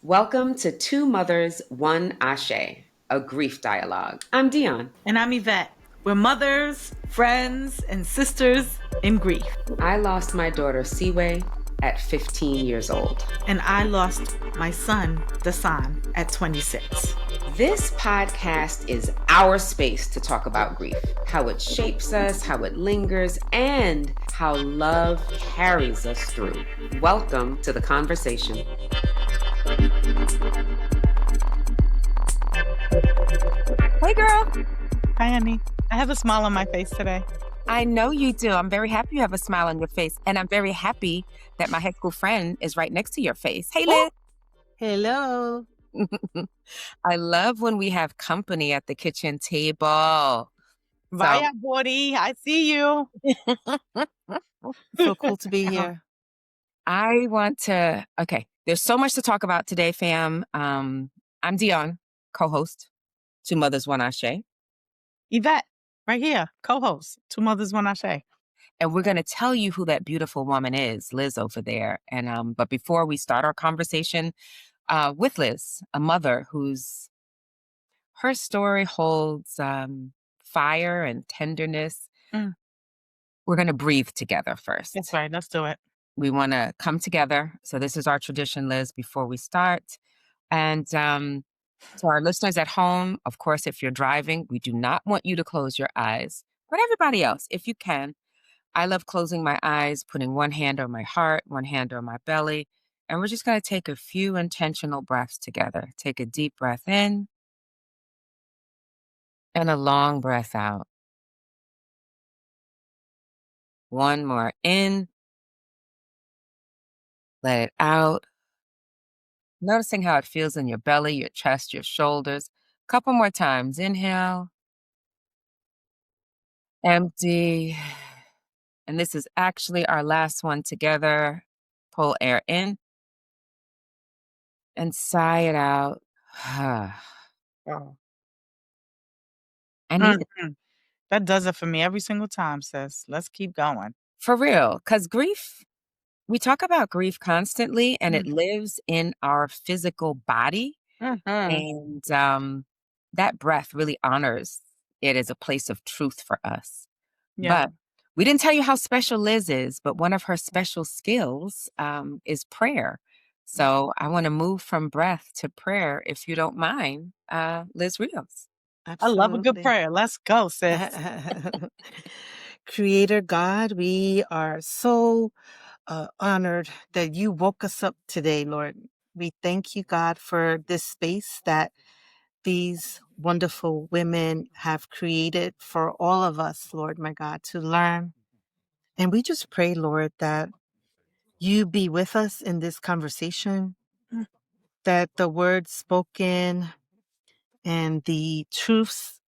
Welcome to Two Mothers, One Aché, a grief dialogue. I'm Dionne. And I'm Yvette. We're mothers, friends, and sisters in grief. I lost my daughter, Siwe, at 15 years old. And I lost my son, Dasan, at 26. This podcast is our space to talk about grief, how it shapes us, how it lingers, and how love carries us through. Welcome to the conversation. Hey, girl. Hi, honey. I have a smile on my face today. I know you do. I'm very happy you have a smile on your face. And I'm very happy that my high school friend is right next to your face. Hey, Liz. Hello. I love when we have company at the kitchen table. Vaya, Bori. I see you. So cool to be here. I want to, there's so much to talk about today, fam. I'm Dionne, co-host, Two Mothers, One Aché. Yvette, right here, co-host, Two Mothers, One Aché. And we're going to tell you who that beautiful woman is, Liz over there. And but before we start our conversation with Liz, a mother her story holds fire and tenderness. We're going to breathe together first. That's right. Let's do it. We want to come together. So this is our tradition, Liz, before we start. And to our listeners at home, of course, if you're driving, we do not want you to close your eyes. But everybody else, if you can, I love closing my eyes, putting one hand on my heart, one hand on my belly. And we're just going to take a few intentional breaths together. Take a deep breath in and a long breath out. One more in. Let it out. Noticing how it feels in your belly, your chest, your shoulders. A couple more times. Inhale. Empty. And this is actually our last one together. Pull air in. And sigh it out. That does it for me every single time, sis. Let's keep going. For real. Because grief, we talk about grief constantly, and it lives in our physical body. And that breath really honors it as a place of truth for us. Yeah. But we didn't tell you how special Liz is, but one of her special skills is prayer. So I want to move from breath to prayer, if you don't mind, Liz Rios. Absolutely. I love a good prayer. Let's go, sis. Creator God, we are so honored that you woke us up today, Lord. We thank you, God, for this space that these wonderful women have created for all of us, Lord, my God, to learn. And we just pray, Lord, that you be with us in this conversation, that the words spoken and the truths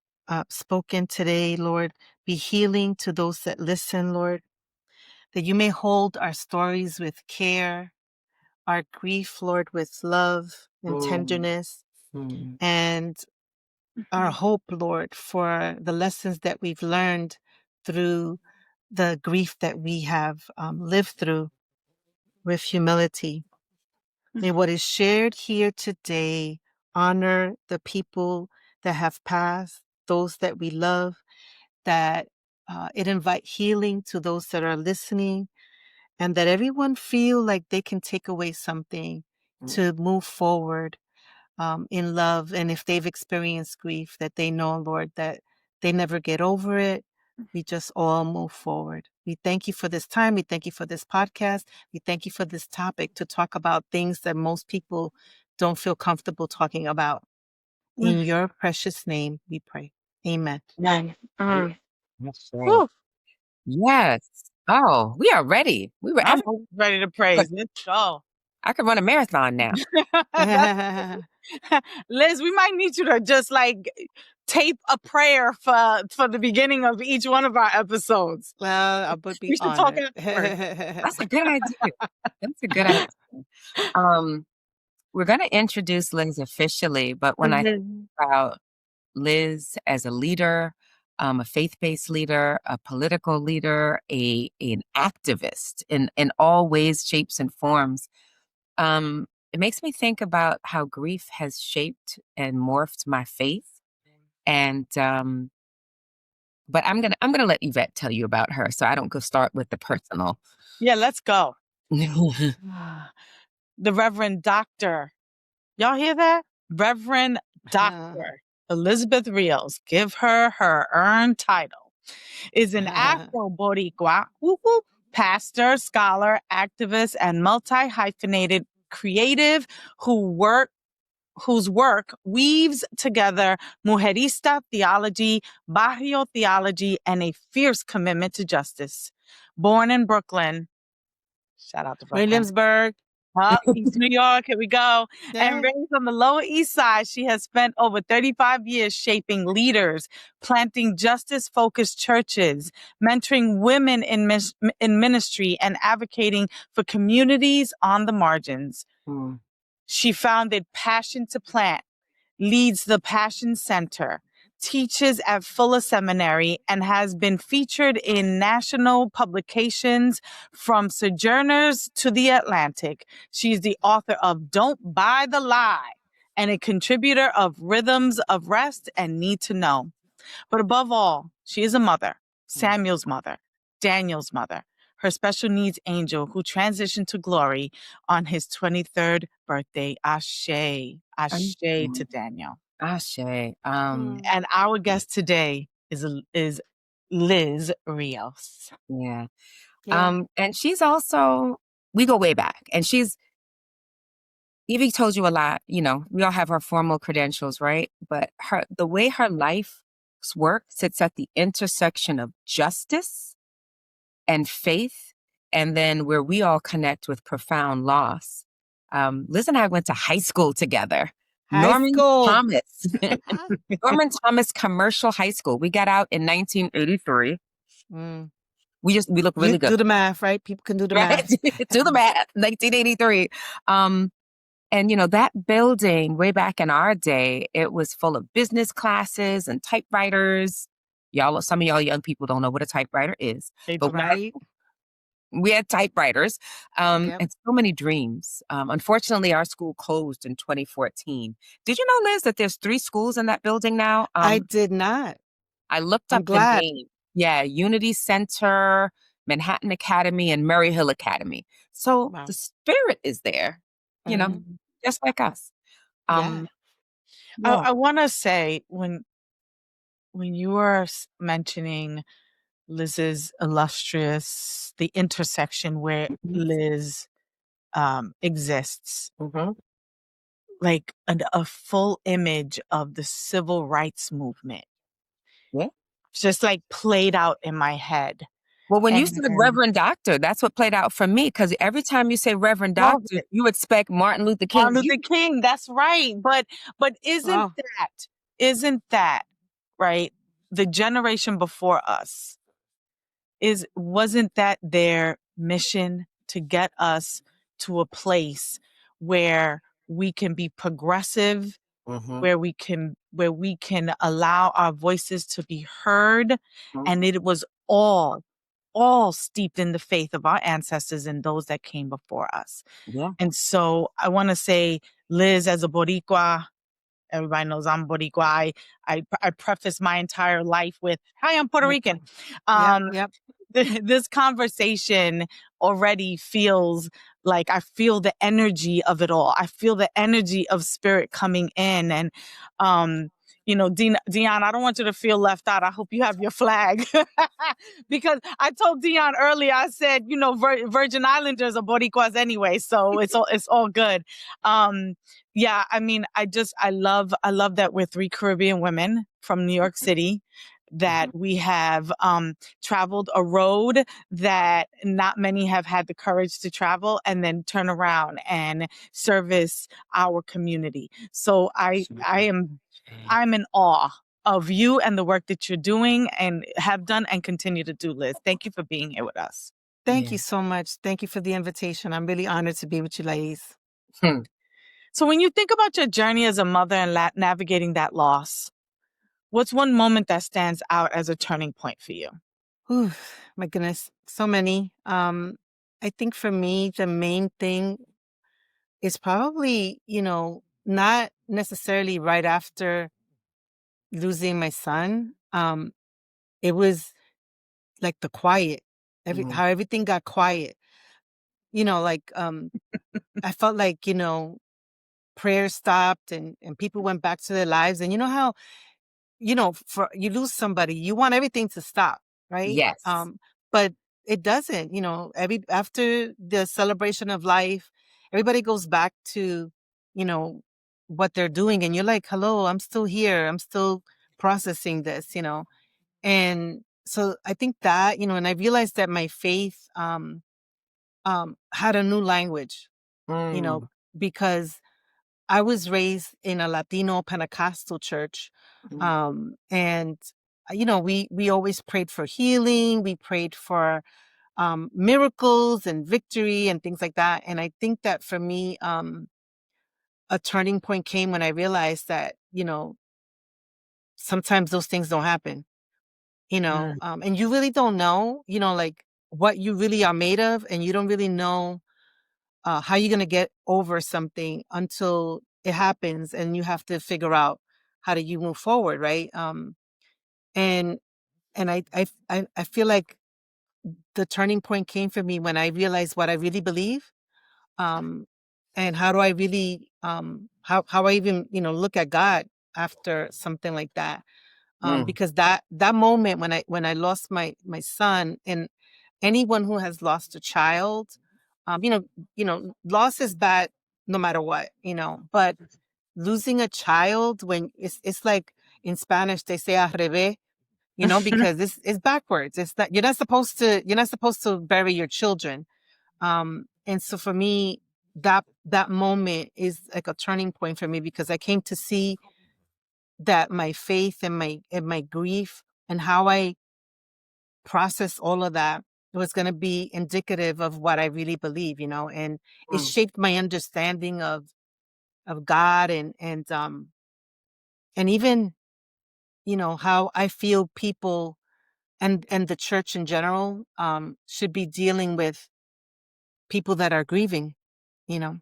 spoken today, Lord, be healing to those that listen, Lord, that you may hold our stories with care, our grief, Lord, with love and tenderness, and our hope, Lord, for the lessons that we've learned through the grief that we have lived through with humility. May what is shared here today honor the people that have passed, those that we love, that it invite healing to those that are listening, and that everyone feel like they can take away something to move forward in love. And if they've experienced grief, that they know, Lord, that they never get over it. We just all move forward. We thank you for this time. We thank you for this podcast. We thank you for this topic to talk about things that most people don't feel comfortable talking about. In your precious name, we pray. Amen. That's right. Yes. Oh, we are ready. I'm ready to praise. Let's go. I could run a marathon now. Liz, we might need you to just tape a prayer for the beginning of each one of our episodes. Well, I would be we should honored. talk afterwards. That's a good idea. That's a good idea. We're going to introduce Liz officially, but when I think about Liz as a leader, a faith-based leader, a political leader, an activist in all ways, shapes, and forms, it makes me think about how grief has shaped and morphed my faith. And but I'm gonna let Yvette tell you about her, so I don't go start with the personal. Yeah, let's go. The Reverend Dr. Y'all hear that? Reverend Dr. Elizabeth Rios, give her her earned title, is an Afro-Boricua, whoop, whoop, pastor, scholar, activist, and multi-hyphenated creative whose work weaves together mujerista theology, barrio theology, and a fierce commitment to justice. Born in Brooklyn, shout out to Brooklyn. Williamsburg. East New York, here we go. Yeah. And raised on the Lower East Side, she has spent over 35 years shaping leaders, planting justice-focused churches, mentoring women in ministry, and advocating for communities on the margins. She founded Passion to Plant, leads the Passion Center, teaches at Fuller Seminary, and has been featured in national publications from Sojourners to The Atlantic. She's the author of Don't Buy the Lie and a contributor of Rhythms of Rest and Need to Know. But above all, she is a mother, Samuel's mother, Daniel's mother, her special needs angel who transitioned to glory on his 23rd birthday. Aché. Aché to Daniel. Aché. And our guest today is Liz Rios. Yeah. And she's also, we go way back, and Evie told you a lot, we all have our formal credentials, right? But the way her life's work sits at the intersection of justice and faith, and then where we all connect with profound loss. Liz and I went to high school together. Norman Thomas Commercial High School. We got out in 1983. We look really good. Do the math, right? People can do the math. Do the math. 1983. And that building way back in our day, it was full of business classes and typewriters. Some of y'all young people don't know what a typewriter is. But we had typewriters and so many dreams. Unfortunately, our school closed in 2014. Did you know, Liz, that there's 3 schools in that building now? I did not. I looked up the name. Yeah, Unity Center, Manhattan Academy, and Murray Hill Academy. So the spirit is there, just like us. I want to say, when you were mentioning Liz's the intersection where Liz exists, like a full image of the civil rights movement. Yeah. Just like played out in my head. Well, when you said Reverend Doctor, that's what played out for me, because every time you say Reverend Doctor, you expect Martin Luther King. Martin Luther King, that's right. But isn't that right? The generation before us wasn't that their mission to get us to a place where we can be progressive, where we can allow our voices to be heard, and it was all steeped in the faith of our ancestors and those that came before us. Yeah. And so I want to say, Liz, as a Boricua, everybody knows I'm Boricua. I preface my entire life with, hi, I'm Puerto Rican. This conversation already feels like I feel the energy of it all. I feel the energy of spirit coming in. And, Dionne, I don't want you to feel left out. I hope you have your flag. Because I told Dionne earlier, I said, Virgin Islanders are Boricuas anyway. So it's all good. I love that we're 3 Caribbean women from New York City, that we have traveled a road that not many have had the courage to travel, and then turn around and service our community. So I'm in awe of you and the work that you're doing and have done and continue to do, Liz. Thank you for being here with us. Thank you so much. Thank you for the invitation. I'm really honored to be with you ladies. So when you think about your journey as a mother and navigating that loss, what's one moment that stands out as a turning point for you? My goodness, so many. I think for me, the main thing it's probably, not necessarily right after losing my son. It was like the quiet, Mhm. how everything got quiet. Like I felt like, prayer stopped and people went back to their lives. And you know how, for you lose somebody, you want everything to stop, right? Yes. But it doesn't, every after the celebration of life, everybody goes back to, you know, what they're doing. And you're like, hello, I'm still here. I'm still processing this. And so I think that, and I realized that my faith had a new language, you know, Mm, because I was raised in a Latino Pentecostal church. mm, And we always prayed for healing, we prayed for miracles and victory and things like that. And I think that for me, a turning point came when I realized that, sometimes those things don't happen, mm, and you really don't know, like what you really are made of, and you don't really know how you're going to get over something until it happens and you have to figure out how do you move forward, right? And I feel like the turning point came for me when I realized what I really believe, um, and how do I really how I even look at God after something like that. mm, Because that moment when I lost my son, and anyone who has lost a child, loss is bad no matter what, but losing a child, when it's like in Spanish they say al revés, because it's backwards. It's that you're not supposed to bury your children. And so for me, that moment is like a turning point for me, because I came to see that my faith and my grief and how I process all of that was going to be indicative of what I really believe, and it mm, shaped my understanding of God, and even, how I feel people and the church in general should be dealing with people that are grieving, you know.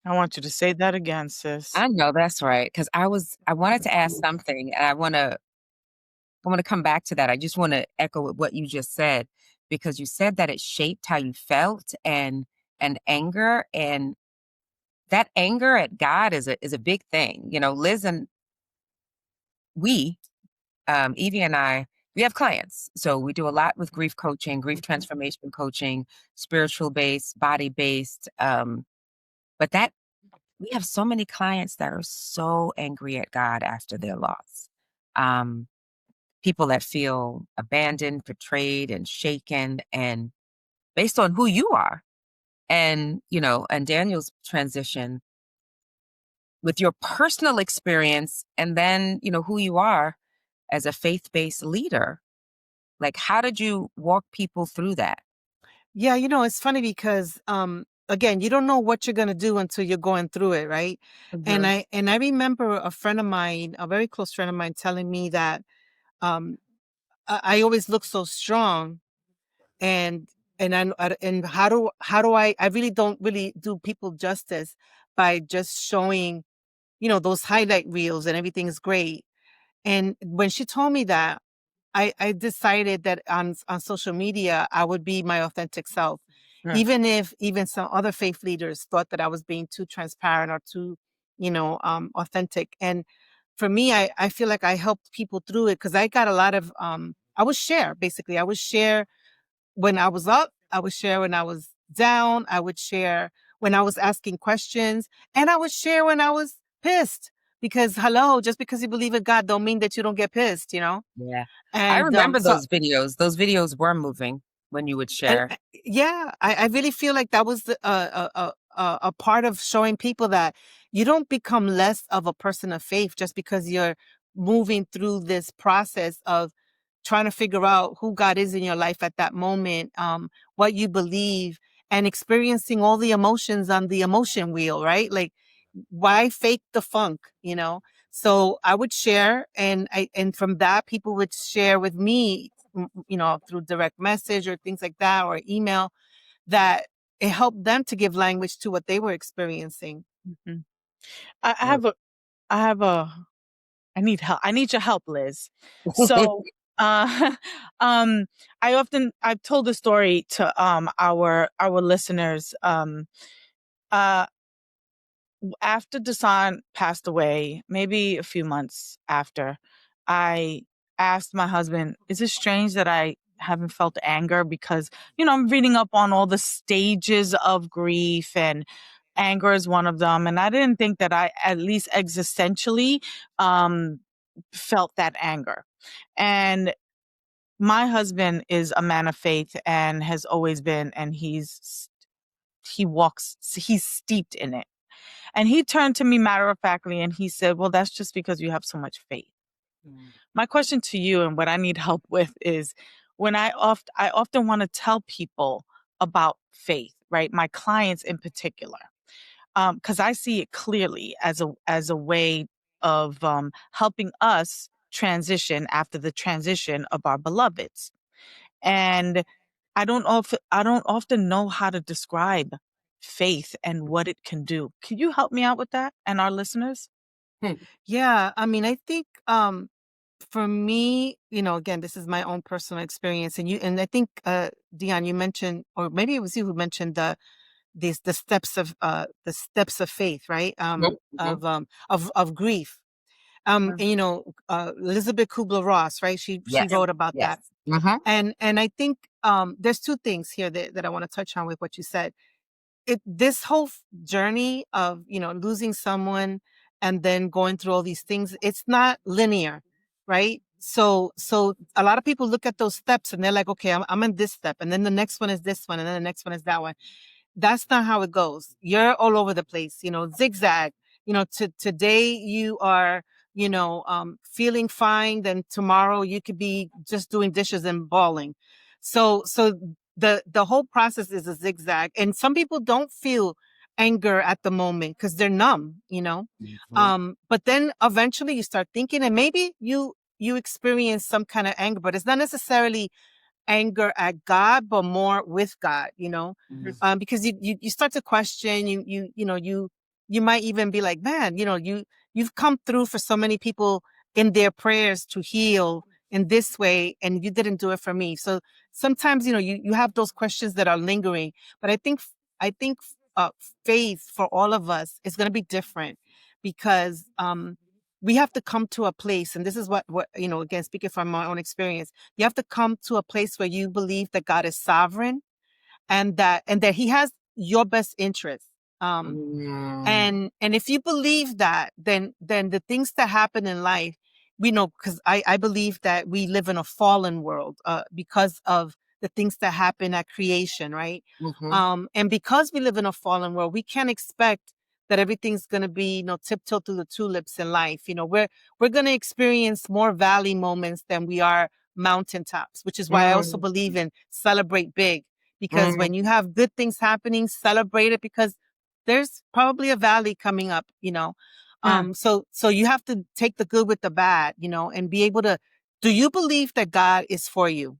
I want you to say that again, sis. I know that's right. Because I wanted to ask something, and I wanna come back to that. I just wanna echo what you just said, because you said that it shaped how you felt, and anger, and that anger at God is a big thing. Liz and we, Evie and I, we have clients. So we do a lot with grief coaching, grief transformation coaching, spiritual based, body based. But that we have so many clients that are so angry at God after their loss. Um, People that feel abandoned, betrayed, and shaken, and based on who you are. And Daniel's transition with your personal experience, and then, who you are as a faith-based leader. Like, how did you walk people through that? Yeah, it's funny because again, you don't know what you're going to do until you're going through it, right? and Mhm. i and i remember a friend of mine, a very close friend of mine, telling me that um I always look so strong, and and how do I really don't really do people justice by just showing, those highlight reels and everything is great. And when she told me that, I decided that on social media I would be my authentic self, Mm, even if even some other faith leaders thought that I was being too transparent or too, authentic. And for me, I feel like I helped people through it, because I got a lot of I would share, basically. I would share when I was up, I would share when I was down, I would share when I was asking questions, and I would share when I was pissed. Because hello, just because you believe in God don't mean that you don't get pissed. yeah. I And remember so those videos. Those videos were moving when you would and share. yeah, I really feel like that was a part of showing people that you don't become less of a person of faith just because you're moving through this process of trying to figure out who God is in your life at that moment, what you believe, and experiencing all the emotions on the emotion wheel, right? Like, why fake the funk? So I would share, and from that, people would share with me, through direct message or things like that, or email, that it helped them to give language to what they were experiencing. Mm-hmm. I have a, I need help. I need your help, Liz. So, I've told the story to our listeners. Uh, After Dasan passed away, maybe a few months after, I asked my husband, "Is it strange that I haven't felt anger?" Because I'm reading up on all the stages of grief, and anger is one of them. And I didn't think that I, at least existentially, felt that anger. And my husband is a man of faith and has always been, and he's steeped in it. And he turned to me matter of factly and he said, "Well, that's just because you have so much faith." My question to you, and what I need help with, is when I often want to tell people about faith, right? My clients in particular, because I see it clearly as a way of helping us transition after the transition of our beloveds. And I don't often know how to describe faith and what it can do. Can you help me out with that and our listeners? Yeah, I mean, I think for me, again, this is my own personal experience, and I think Dionne, you mentioned, or maybe it was you who mentioned the steps of faith, right? Of grief. And Elizabeth Kubler-Ross, right? She wrote about that. And I think there's two things here that I want to touch on with what you said. This whole journey of losing someone and then going through all these things, it's not linear, right? So a lot of people look at those steps and they're like, okay, I'm in this step, and then the next one is this one, and then the next one is that one. That's not how it goes. You're all over the place, zigzag. Today you are, feeling fine. Then tomorrow you could be just doing dishes and bawling. So the whole process is a zigzag. And some people don't feel anger at the moment because they're numb, but then eventually you start thinking, and maybe you experience some kind of anger, but it's not necessarily anger at God, but more with God, because you start to question, you might even be like, man, you've come through for so many people in their prayers to heal in this way, and you didn't do it for me. So sometimes, you have those questions that are lingering, but I think faith for all of us is going to be different because, we have to come to a place, and this is what again, speaking from my own experience, you have to come to a place where you believe that God is sovereign and that he has your best interest. And if you believe that, then the things that happen in life, we know, because I believe that we live in a fallen world because of the things that happen at creation, right? And because we live in a fallen world, we can't expect that everything's going to be, tiptoe through the tulips in life. We're going to experience more valley moments than we are mountaintops, which is why I also believe in celebrate big, because when you have good things happening, celebrate it, because there's probably a valley coming up, so you have to take the good with the bad, and be able to, do you believe that God is for you?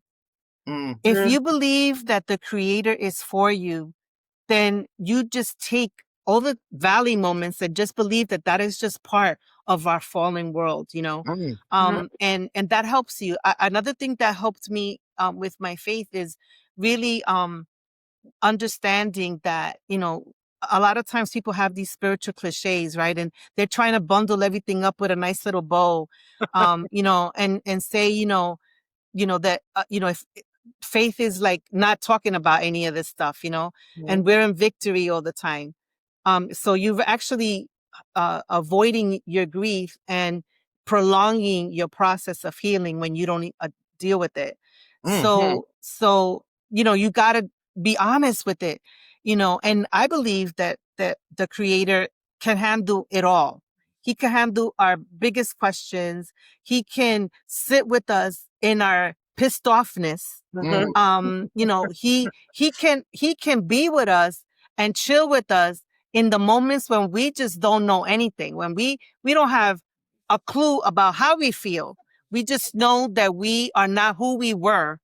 If you believe that the Creator is for you, then you just take all the valley moments and just believe that that is just part of our fallen world, and that helps you. Another thing that helped me with my faith is really understanding that, a lot of times people have these spiritual cliches, right? And they're trying to bundle everything up with a nice little bow, and say, that, if faith is like not talking about any of this stuff, and we're in victory all the time. So you've actually avoiding your grief and prolonging your process of healing when you don't deal with it. So you got to be honest with it, and I believe that the Creator can handle it all. He can handle our biggest questions. He can sit with us in our pissed offness. He can be with us and chill with us in the moments when we just don't know anything, when we don't have a clue about how we feel. We just know that we are not who we were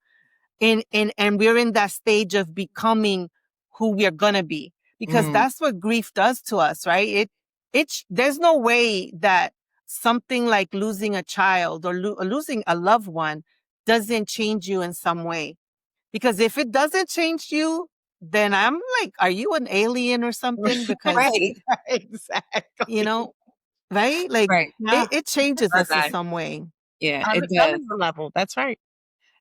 and we're in that stage of becoming who we are gonna be, because that's what grief does to us, right? There's no way that something like losing a child or losing a loved one doesn't change you in some way. Because if it doesn't change you, then I'm like, are you an alien or something? Because, Right. Exactly. right? Like Right. Yeah. it changes Love us in that. some way. Yeah, On it a does. cellular level. That's right.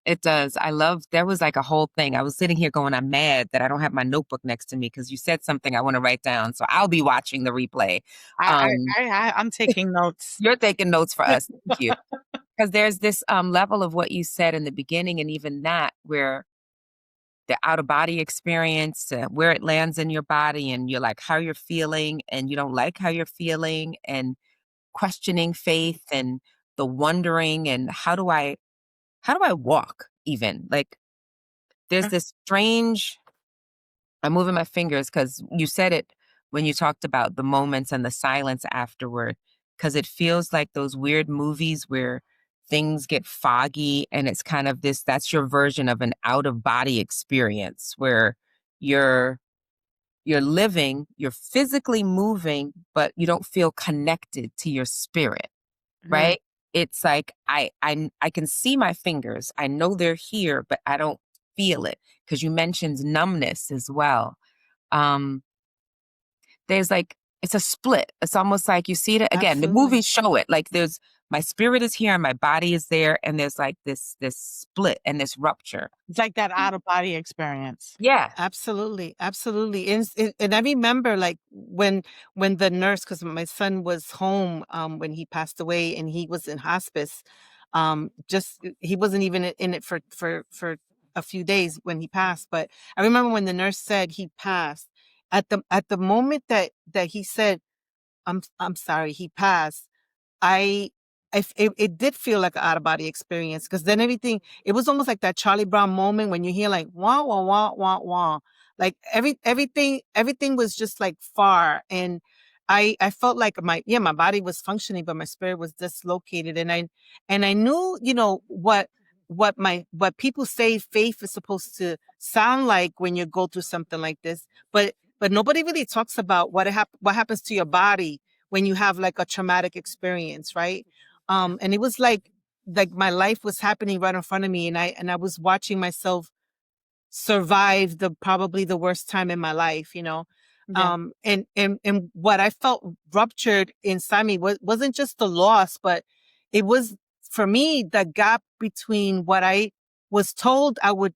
It does. I love there was like a whole thing. I was sitting here going, I'm mad that I don't have my notebook next to me because you said something I want to write down. So I'll be watching the replay. I'm taking notes. You're taking notes for us. Thank you. Because there's this level of what you said in the beginning, and even that where the out of body experience, where it lands in your body, and you're like how you're feeling, and you don't like how you're feeling, and questioning faith, and the wondering, and how do I walk even? Like there's this strange, I'm moving my fingers because you said it when you talked about the moments and the silence afterward, because it feels like those weird movies where things get foggy and it's kind of this, that's your version of an out of body experience where you're you're living, you're physically moving, but you don't feel connected to your spirit, right? It's like I can see my fingers. I know they're here, but I don't feel it. Because you mentioned numbness as well. Um, there's like it's a split. It's almost like you see it again. The Absolutely. movies show it. Like there's my spirit is here and my body is there, and there's like this split and this rupture. It's like that out of body experience. Yeah. Absolutely, absolutely. And I remember like when the nurse, because my son was home when he passed away, and he was in hospice. Just he wasn't even in it for a few days when he passed. But I remember when the nurse said he passed. At the moment that he said, I'm sorry, he passed. I it did feel like an out of body experience, because then everything, it was almost like that Charlie Brown moment when you hear like wah wah wah wah wah, like everything was just like far, and I felt like my body was functioning, but my spirit was dislocated, and I knew, what people say faith is supposed to sound like when you go through something like this, but nobody really talks about what happens to your body when you have like a traumatic experience, right? And it was like my life was happening right in front of me, and I was watching myself survive probably the worst time in my life. Yeah. And what I felt ruptured inside me wasn't just the loss, but it was, for me, the gap between what I was told I would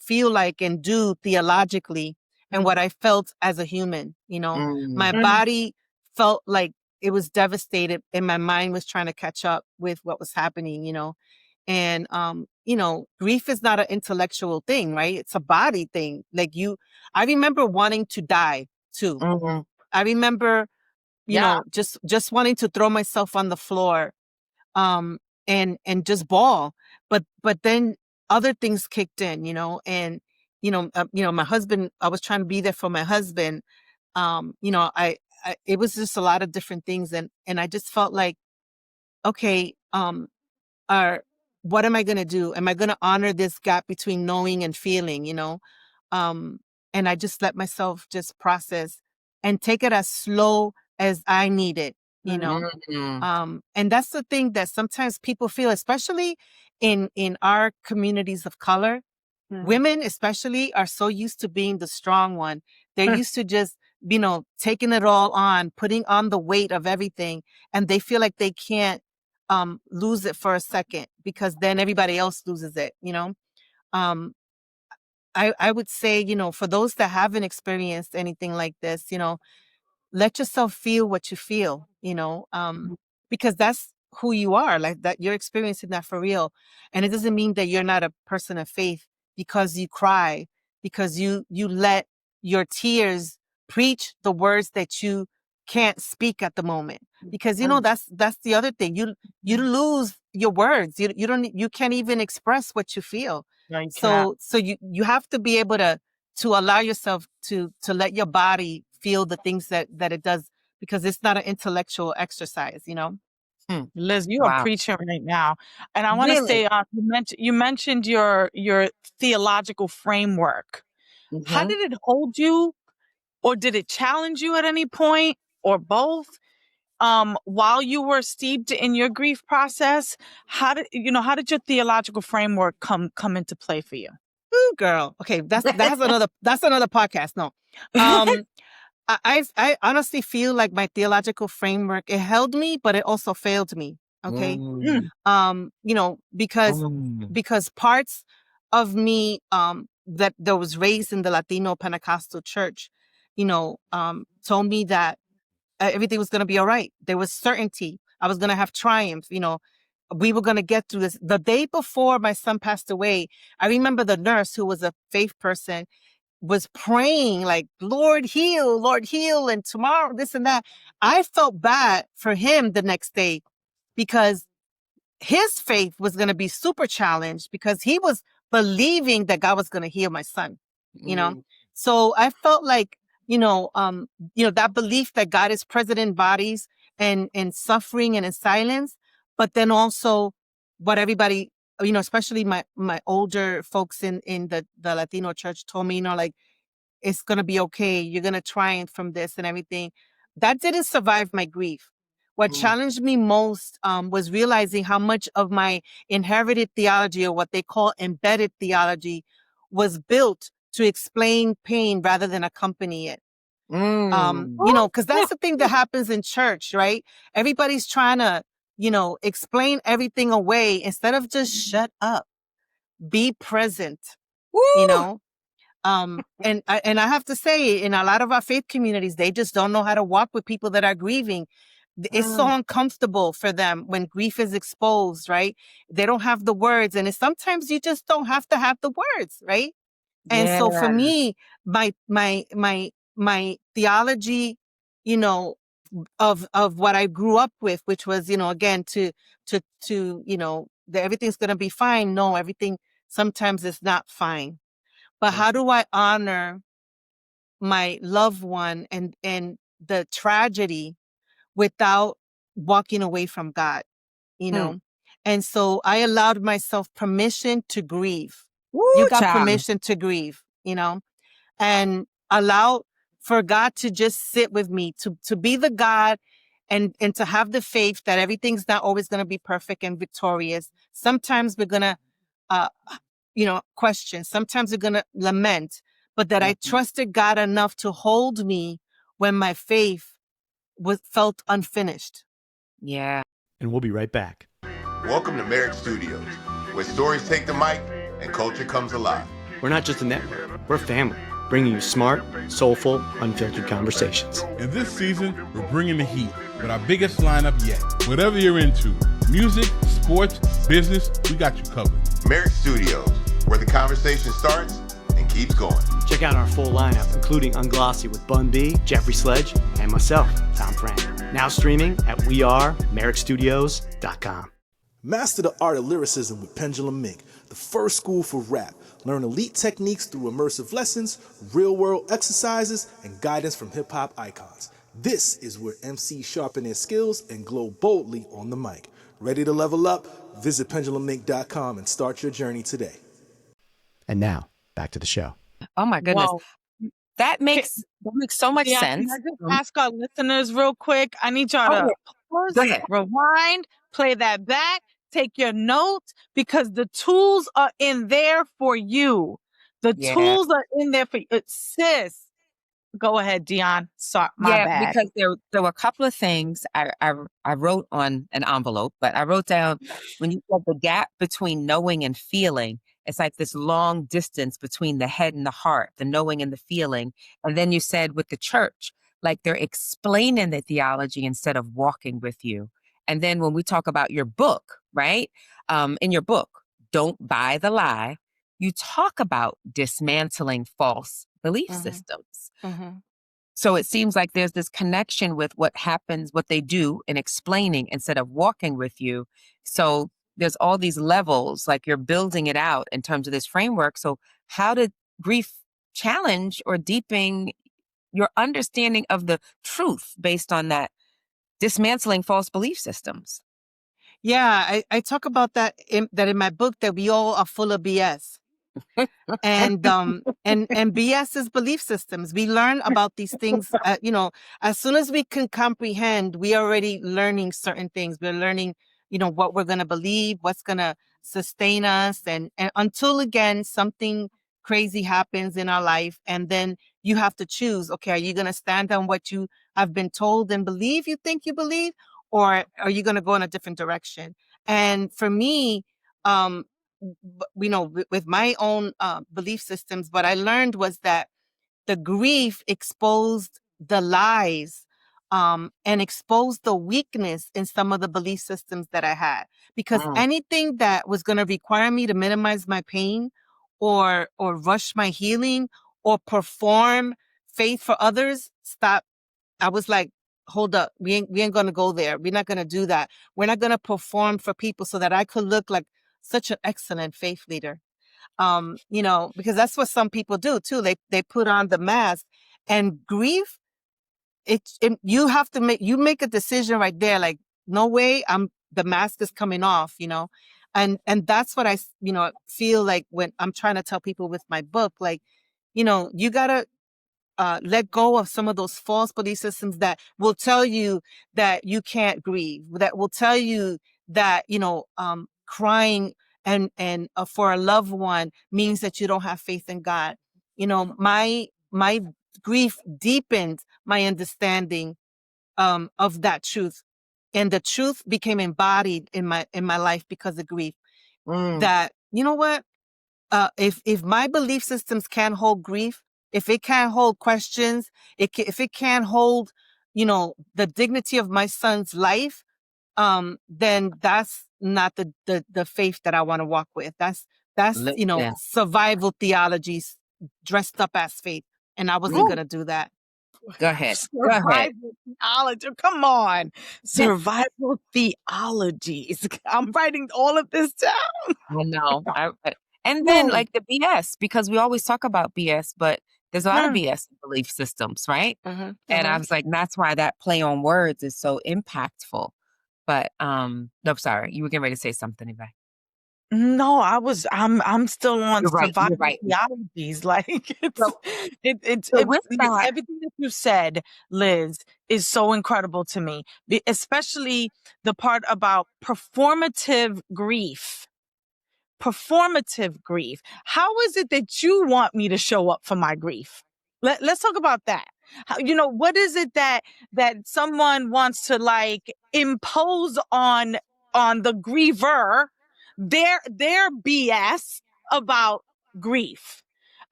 feel like and do theologically and what I felt as a human. My body felt like it was devastated, and my mind was trying to catch up with what was happening. And grief is not an intellectual thing, right? It's a body thing. I remember wanting to die too. I remember, Yeah. just wanting to throw myself on the floor, um, and just bawl. But then other things kicked in. And my husband. I was trying to be there for my husband. It was just a lot of different things, and I just felt like, okay, are what am I going to do? Am I going to honor this gap between knowing and feeling? Um, and I just let myself just process and take it as slow as I need it. And that's the thing that sometimes people feel, especially in our communities of color. Women especially are so used to being the strong one. They're used to just, taking it all on, putting on the weight of everything, and they feel like they can't lose it for a second, because then everybody else loses it. Um, I would say, for those that haven't experienced anything like this, let yourself feel what you feel, because that's who you are, like that you're experiencing that for real. And it doesn't mean that you're not a person of faith because you cry, because you let your tears preach the words that you can't speak at the moment. Because that's the other thing. You lose your words. You can't even express what you feel. No, you cannot. So you have to be able to allow yourself to let your body feel the things that it does, because it's not an intellectual exercise. Liz, you are Wow. preaching right now. And I want to Really? say, you mentioned your theological framework. How Mm-hmm. did it hold you, or did it challenge you at any point, or both? While you were steeped in your grief process, how did your theological framework come into play for you? Ooh, girl. Okay, that's another podcast. No. Um I honestly feel like my theological framework, it held me, but it also failed me. Okay. Mm. Because Mm. parts of me that was raised in the Latino Pentecostal church, told me that everything was going to be all right. There was certainty. I was going to have triumph. We were going to get through this. The day before my son passed away, I remember the nurse, who was a faith person, was praying like, Lord, heal, and tomorrow, this and that. I felt bad for him the next day, because his faith was going to be super challenged, because he was believing that God was going to heal my son, you know? Mm. So I felt like, that belief that God is present in bodies and in suffering and in silence, but then also what everybody, especially my older folks in the Latino church told me, like, it's going to be okay. You're going to triumph from this and everything. That didn't survive my grief. What Mm. challenged me most was realizing how much of my inherited theology, or what they call embedded theology, was built to explain pain rather than accompany it. Mm. Because that's the thing that happens in church, right? Everybody's trying to, explain everything away instead of just shut up, be present, you Woo! know? And I have to say, in a lot of our faith communities, they just don't know how to walk with people that are grieving. It's so Mm. uncomfortable for them when grief is exposed, right? They don't have the words, and sometimes you just don't have to have the words, right? And Yeah. so for me, my theology, you know, of what I grew up with, which was, again, that everything's gonna be fine. No, everything sometimes is not fine. But Mm. how do I honor my loved one and the tragedy without walking away from God, you Mm. know? And so I allowed myself permission to grieve. You Woo, got child. permission to grieve, and allow for God to just sit with me, to be the God, and to have the faith that everything's not always going to be perfect and victorious. Sometimes we're going to, uh, question. Sometimes we're going to lament, but that I Mhm. trusted God enough to hold me when my faith felt unfinished. Yeah. And we'll be right back. Welcome to Merrick Studios, where stories take the mic and culture comes alive. We're not just a network, we're a family, bringing you smart, soulful, unfiltered conversations. And this season, we're bringing the heat with our biggest lineup yet. Whatever you're into, music, sports, business, we got you covered. Merrick Studios, where the conversation starts and keeps going. Check out our full lineup, including Unglossy with Bun B, Jeffrey Sledge, and myself, Tom Frank. Now streaming at wearemerrickstudios.com. Master the art of lyricism with Pendulum Mink, the first school for rap. Learn elite techniques through immersive lessons, real-world exercises, and guidance from hip-hop icons. This is where MCs sharpen their skills and glow boldly on the mic. Ready to level up? Visit pendulummink.com and start your journey today. And now, back to the show. Oh my goodness. Whoa. That makes so much Yeah, sense. can I just ask our listeners real quick? I need y'all to pause, Go ahead. rewind, play that back, take your notes, because the tools are in there for you. The Yeah. tools are in there for you. Sis, go ahead, Dionne. Sorry, my Yeah, bad. because there were a couple of things I wrote on an envelope, but I wrote down when you said the gap between knowing and feeling. It's like this long distance between the head and the heart, the knowing and the feeling. And then you said with the church, like they're explaining the theology instead of walking with you. And then when we talk about your book, right? In your book, Don't Buy the Lie, you talk about dismantling false belief systems. Mm-hmm. So it seems like there's this connection with what happens, what they do in explaining instead of walking with you. So there's all these levels, like you're building it out in terms of this framework. So how did grief challenge or deepen your understanding of the truth based on that dismantling false belief systems? Yeah, I talk about that in my book, that we all are full of BS. And BS is belief systems. We learn about these things, as soon as we can comprehend, we are already learning certain things. We're learning, what we're going to believe, what's going to sustain us. And until again, something crazy happens in our life. And then you have to choose, okay, are you going to stand on what you have been told and believe you think you believe, or are you going to go in a different direction? And for me, with my own belief systems, what I learned was that the grief exposed the lies, and exposed the weakness in some of the belief systems that I had. Because anything that was going to require me to minimize my pain, or rush my healing, or perform faith for others, stop. I was like, hold up, we ain't going to go there. We're not going to do that. We're not going to perform for people so that I could look like such an excellent faith leader. Because that's what some people do too. They put on the mask. And grief, you have to make a decision right there. Like, no way, the mask is coming off, and that's what I feel like when I'm trying to tell people with my book, like, you gotta let go of some of those false belief systems that will tell you that you can't grieve, that will tell you that, crying and for a loved one means that you don't have faith in God. My grief deepened my understanding of that truth, and the truth became embodied in my life because of grief. That, you know what? If my belief systems can't hold grief, if it can't hold questions, if it can't hold, the dignity of my son's life, then that's not the faith that I want to walk with. That's Yeah. survival theologies dressed up as faith, and I wasn't gonna do that. Go ahead. Go ahead. Survival theology. Come on. Survival theologies. I'm writing all of this down. I know. And then like the BS, because we always talk about BS, but there's a lot of BS in belief systems, right? And I was like, that's why that play on words is so impactful. But no, sorry, you were getting ready to say something, Yvette. No, I'm still on You're right, survival you're right. theologies. Like, it's with that- everything that you said, Liz, is so incredible to me, especially the part about performative grief. Performative grief. How is it that you want me to show up for my grief? Let's talk about that. How, what is it that someone wants to like impose on the griever, their BS about grief?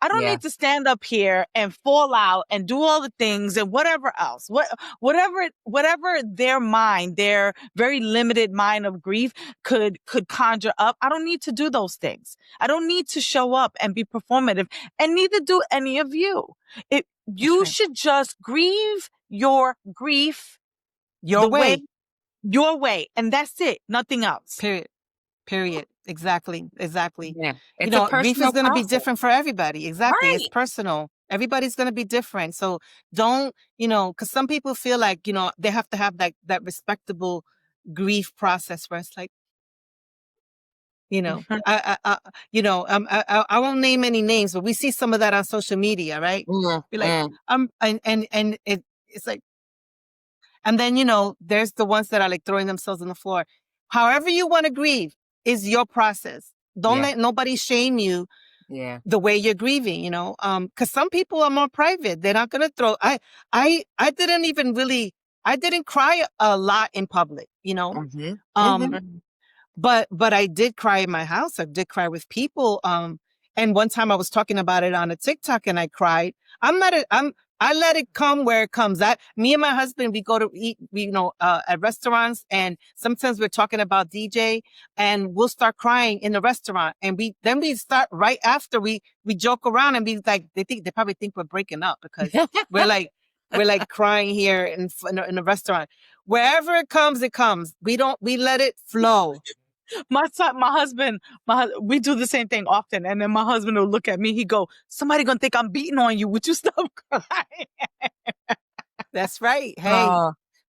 I don't need to stand up here and fall out and do all the things and whatever else, whatever their mind, their very limited mind of grief could conjure up. I don't need to do those things. I don't need to show up and be performative, and neither do any of you. You should just grieve your grief your way, and that's it. Nothing else. Period. Exactly. Yeah. It's a grief is going to be process. different for everybody. Exactly. Right. It's personal. Everybody's going to be different. So don't, because some people feel like, they have to have that respectable grief process where it's like, I won't name any names, but we see some of that on social media, right? Be like, and it's like, and then, there's the ones that are like throwing themselves on the floor. However you want to grieve is your process. Don't let nobody shame you the way you're grieving, because some people are more private. They're not going to throw. I didn't cry a lot in public, but I did cry in my house. I did cry with people. And one time I was talking about it on a TikTok and I cried. I let it come where it comes. Me and my husband, we go to eat, at restaurants, and sometimes we're talking about DJ, and we'll start crying in the restaurant, and we start right after we joke around and be like, they probably think we're breaking up because we're like crying here in a restaurant. Wherever it comes, it comes. We let it flow. My husband, we do the same thing often. And then my husband will look at me. He go, somebody gonna think I'm beating on you. Would you stop crying? That's right. Hey,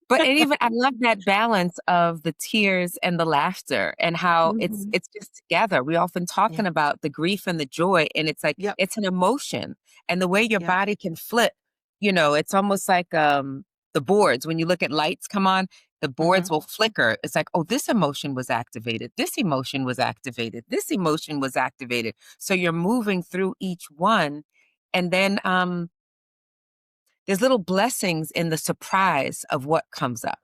But and even I love that balance of the tears and the laughter and how it's Mhm. it's just together. We often Yeah. talking about the grief and the joy, and it's like Yep. it's an emotion. And the way your Yep. body can flip, it's almost like the boards. When you look at lights come on, the boards Mhm. will flicker. It's like, oh, this emotion was activated. This emotion was activated. This emotion was activated. So you're moving through each one. And then there's little blessings in the surprise of what comes up.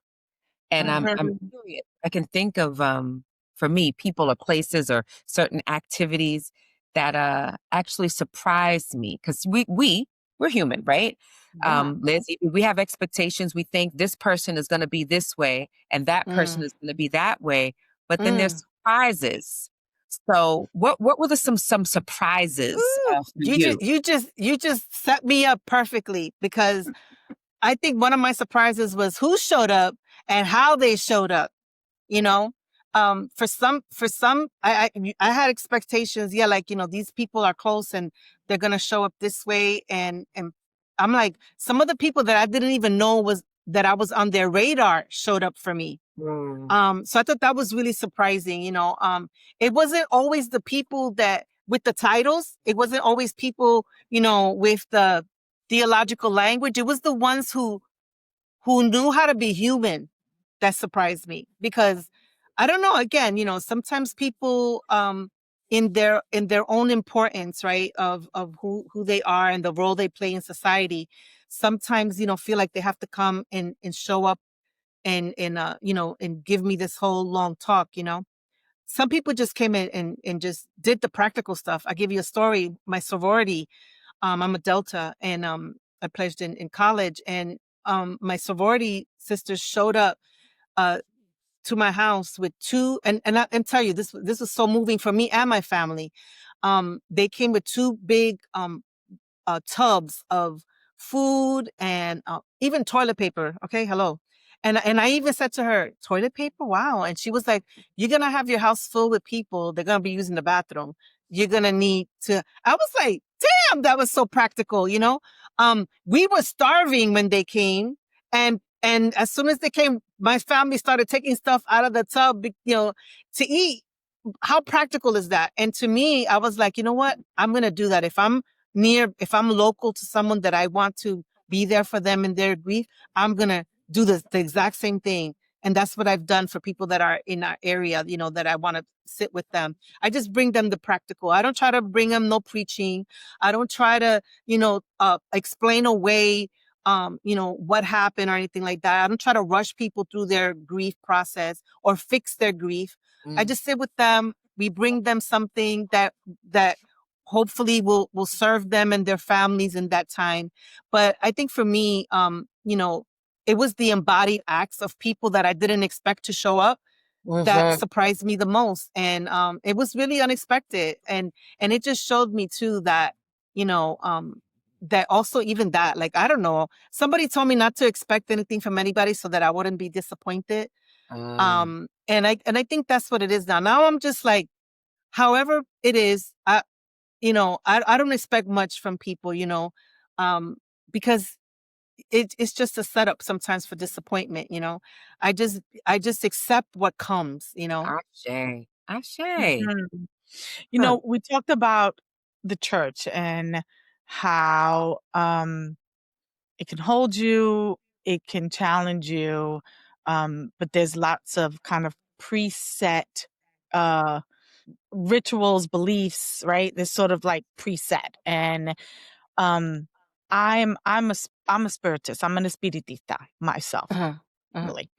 And I'm Mhm. curious. I can think of for me, people or places or certain activities that actually surprised me because we're human, right? Yeah. Liz, we have expectations. We think this person is going to be this way and that person Mm. is going to be that way, but then there's Mm. surprises. So, what were some surprises Ooh, for you? you just set me up perfectly because I think one of my surprises was who showed up and how they showed up. You know, for some, I had expectations. Yeah, like these people are close and they're gonna show up this way, and I'm like, some of the people that I didn't even know was that I was on their radar showed up for me. Mm, So I thought that was really surprising. It wasn't always the people that with the titles. It wasn't always people, with the theological language. It was the ones who knew how to be human that surprised me because I don't know, again, sometimes people in their own importance, right, of who they are and the role they play in society, sometimes feel like they have to come and show up and give me this whole long talk. Some people just came in and just did the practical stuff. I give you a story. My sorority, I'm a Delta, and I pledged in college, and my sorority sisters showed up uh, to my house with two, and tell you this was so moving for me and my family. They came with two big tubs of food and even toilet paper. Okay, hello. And I even said to her, toilet paper? Wow. And she was like, you're going to have your house full with people. They're going to be using the bathroom. You're going to need to. I was like, damn, that was so practical. We were starving when they came. And as soon as they came, my family started taking stuff out of the tub, to eat. How practical is that? And to me, I was like, you know what? I'm going to do that. If I'm local to someone that I want to be there for them in their grief, I'm going to do the exact same thing. And that's what I've done for people that are in our area, that I want to sit with them. I just bring them the practical. I don't try to bring them no preaching. I don't try to, explain away, what happened or anything like that. I don't try to rush people through their grief process or fix their grief. I mm, just sit with them. We bring them something that hopefully will serve them and their families in that time. But I think for me, it was the embodied acts of people that I didn't expect to show up that mhm, surprised me the most. And it was really unexpected. And it just showed me too that, that also even that, like, I don't know, somebody told me not to expect anything from anybody so that I wouldn't be disappointed. mm, And I think that's what it is now. Now I'm just like, however it is, I don't expect much from people, um, because it's just a setup sometimes for disappointment. I just I just accept what comes. Ashe, Ashe. Mhm. Huh. We talked about the church and how it can hold you, it can challenge you, but there's lots of kind of preset uh, rituals, beliefs, right? There's sort of like preset, and um, I'm a spiritist. I'm an espiritista myself, Uh-huh. Uh-huh. really.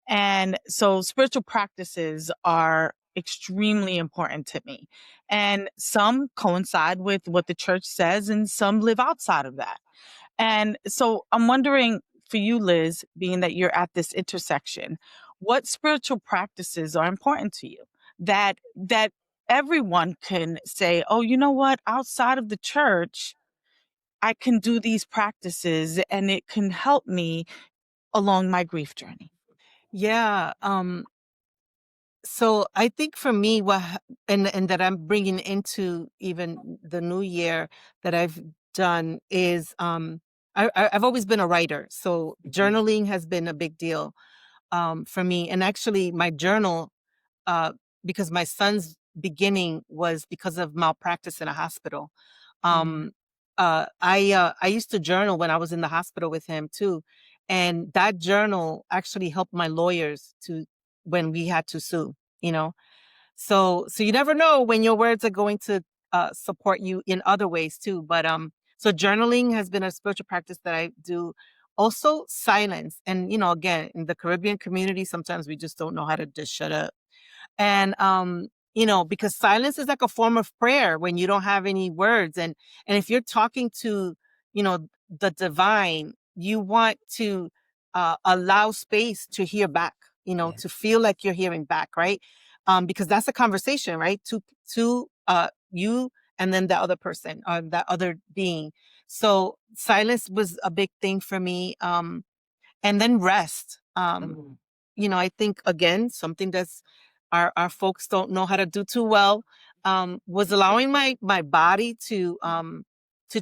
And so spiritual practices are extremely important to me. And some coincide with what the church says, and some live outside of that. And so I'm wondering for you, Liz, being that you're at this intersection, what spiritual practices are important to you that everyone can say, oh, you know what, outside of the church, I can do these practices and it can help me along my grief journey. Yeah. So I think for me, and that I'm bringing into even the new year that I've done is, I've always been a writer, so journaling has been a big deal for me. And actually, my journal, uh, because my son's beginning was because of malpractice in a hospital. Um, I used to journal when I was in the hospital with him too, and that journal actually helped my lawyers to when we had to sue. You know, so you never know when your words are going to support you in other ways too. But so journaling has been a spiritual practice that I do. Also silence, and again, in the Caribbean community, sometimes we just don't know how to just shut up. And because silence is like a form of prayer when you don't have any words. And if you're talking to you know the divine, you want to allow space to hear back, Yeah. to feel like you're hearing back, right? Because that's a conversation, right? To you and then that other person or that other being. So silence was a big thing for me. And then rest. Mm. I think again, something that's our folks don't know how to do too well, was allowing my body to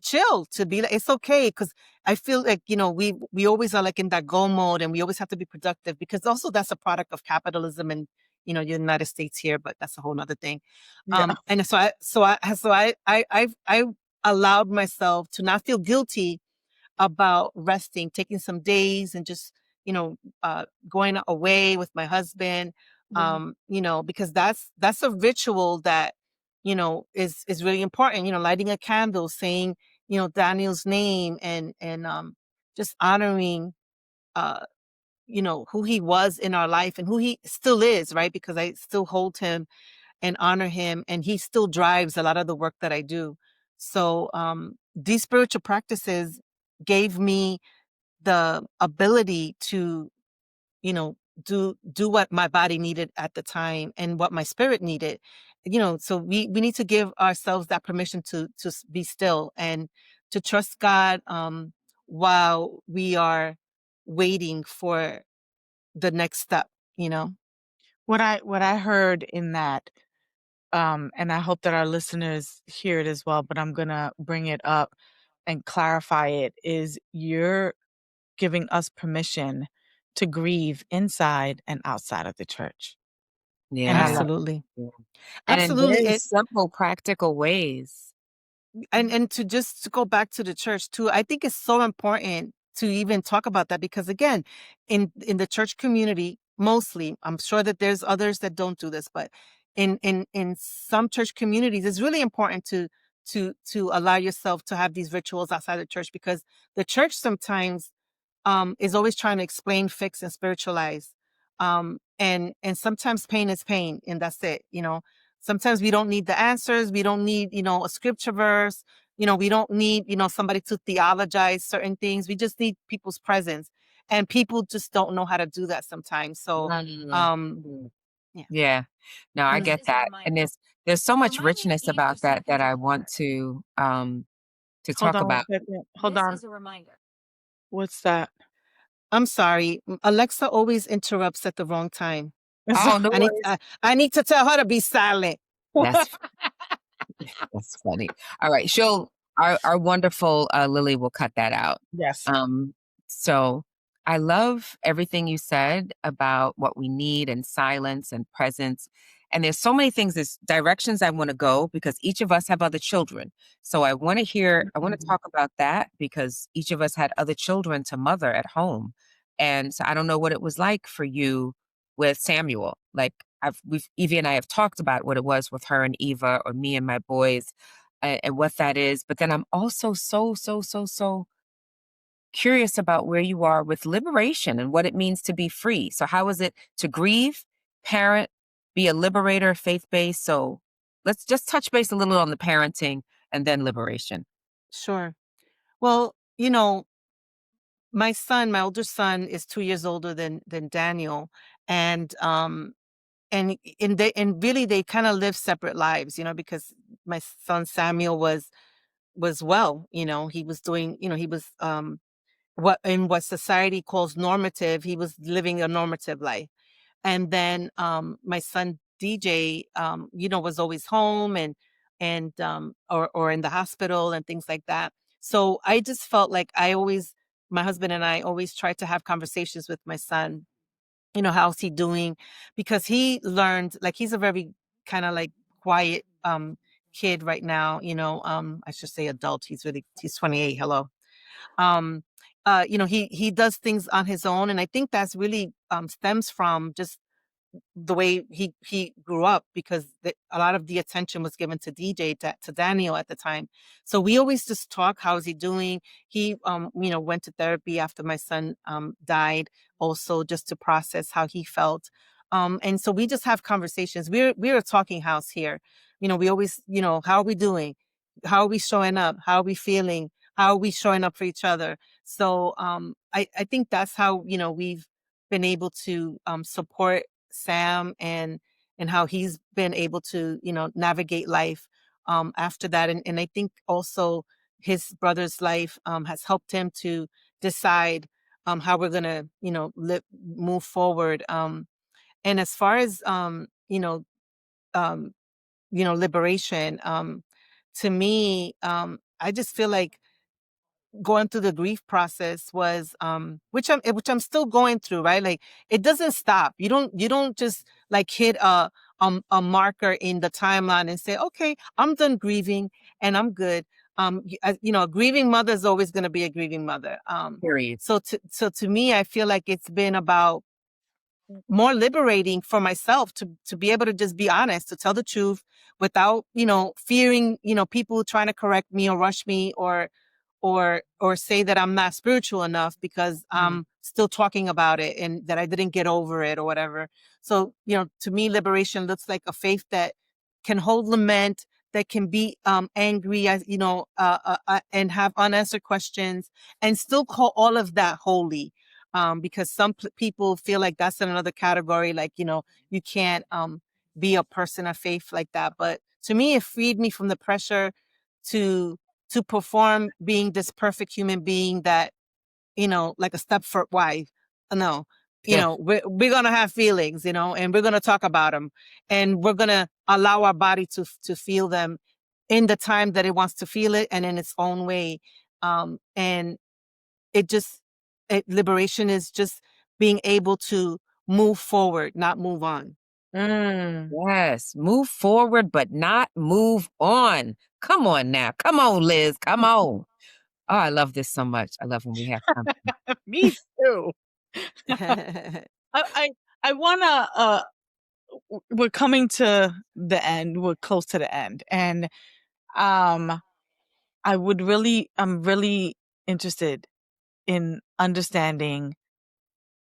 chill, to be like, it's okay. Because I feel like, we always are like in that go mode, and we always have to be productive, because also that's a product of capitalism and the United States here, but that's a whole nother thing. Yeah. And I allowed myself to not feel guilty about resting, taking some days and just, going away with my husband, because that's a ritual that, is really important, lighting a candle, saying, Daniel's name, and just honoring, uh, who he was in our life and who he still is, right? Because I still hold him and honor him, and he still drives a lot of the work that I do. So these spiritual practices gave me the ability to, do what my body needed at the time and what my spirit needed. So we need to give ourselves that permission to be still and to trust God, while we are waiting for the next step, you know. What I heard in that, and I hope that our listeners hear it as well, but I'm gonna bring it up and clarify it, is you're giving us permission to grieve inside and outside of the church. And I Yeah. love Absolutely. Yeah. And in Absolutely. very simple, practical ways. And to go back to the church too, I think it's so important to even talk about that, because again, in the church community, mostly, I'm sure that there's others that don't do this, but in some church communities, it's really important to allow yourself to have these rituals outside the church, because the church sometimes is always trying to explain, fix, and spiritualize. And sometimes pain is pain, and that's it. Sometimes we don't need the answers. We don't need, a scripture verse. We don't need, somebody to theologize certain things. We just need people's presence, and people just don't know how to do that sometimes. So, No, no, no. um, yeah. Yeah. No, I Mm. get that. And there's so much richness about that that I want to Hold talk on one about. second. Hold on. What's that? I'm sorry. Alexa always interrupts at the wrong time. Oh, no I need, worries. I need to tell her to be silent. That's that's funny. All right. Our wonderful Lily will cut that out. Yes. So I love everything you said about what we need and silence and presence. And there's so many things, there's directions I want to go because each of us have other children. So I want to talk about that because each of us had other children to mother at home. And so I don't know what it was like for you with Samuel. Like Evie and I have talked about what it was with her and Eva, or me and my boys, and what that is. But then I'm also so curious about where you are with liberation and what it means to be free. So how is it to grieve, parent, be a liberator, faith-based? So let's just touch base a little on the parenting and then liberation. Sure. Well, my older son is 2 years older than Daniel, and really they kind of live separate lives, because my son Samuel was well, he was doing, he was what society calls normative. He was living a normative life. And then my son DJ, was always home, and or in the hospital and things like that. So I just felt like my husband and I always try to have conversations with my son, how's he doing? Because he learned, like, he's a very kind of like quiet kid right now, I should say adult. He's 28. Hello. Um, he does things on his own. And I think that's really stems from just the way he grew up, because a lot of the attention was given to to Daniel at the time. So we always just talk, how's he doing? He went to therapy after my son died, also just to process how he felt. And so we just have conversations. We're a talking house here. We always, how are we doing? How are we showing up? How are we feeling? How are we showing up for each other? So I think that's how we've been able to support Sam, and how he's been able to navigate life after that. And I think also his brother's life has helped him to decide how we're gonna move forward. And as far as um, liberation, to me, I just feel like going through the grief process was which I'm still going through, right? Like, it doesn't stop. You don't just like hit a marker in the timeline and say, okay, I'm done grieving and I'm good. A grieving mother is always going to be a grieving mother. Period. So to me, I feel like it's been about more liberating for myself to be able to just be honest, to tell the truth without fearing people trying to correct me or rush me, or say that I'm not spiritual enough because I'm still talking about it and that I didn't get over it or whatever. So to me, liberation looks like a faith that can hold lament, that can be angry, as and have unanswered questions, and still call all of that holy. Because some people feel like that's in another category, like you can't be a person of faith like that. But to me, it freed me from the pressure to perform being this perfect human being that like a Stepford wife. No, Yeah. we're gonna have feelings, and we're gonna talk about them, and we're gonna allow our body to feel them in the time that it wants to feel it and in its own way. And liberation is just being able to move forward, not move on. Yes, move forward, but not move on. Come on now. Come on, Liz. Come on. Oh, I love this so much. I love when we have fun. Me too. I I wanna we're coming to the end. We're close to the end, and um I'm really interested in understanding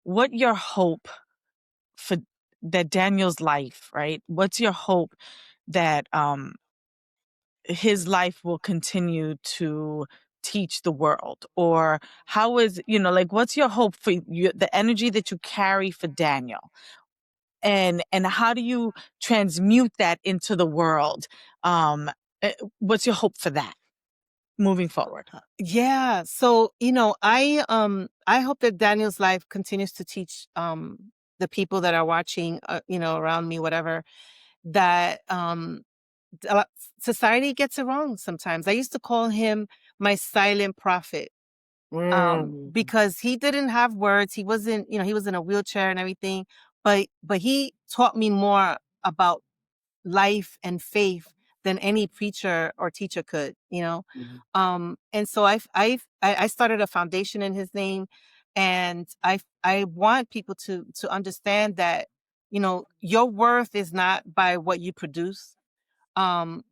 what your hope for that Daniel's life, right? What's your hope that his life will continue to teach the world? Or how is, like, what's your hope for the energy that you carry for Daniel? And how do you transmute that into the world? What's your hope for that moving forward? Yeah. So, I hope that Daniel's life continues to teach the people that are watching, around me, whatever, that a lot- society gets it wrong sometimes. I used to call him my silent prophet, because he didn't have words. He wasn't, he was in a wheelchair and everything, but he taught me more about life and faith than any preacher or teacher could, and so I started a foundation in his name, and I want people to understand that your worth is not by what you produce, um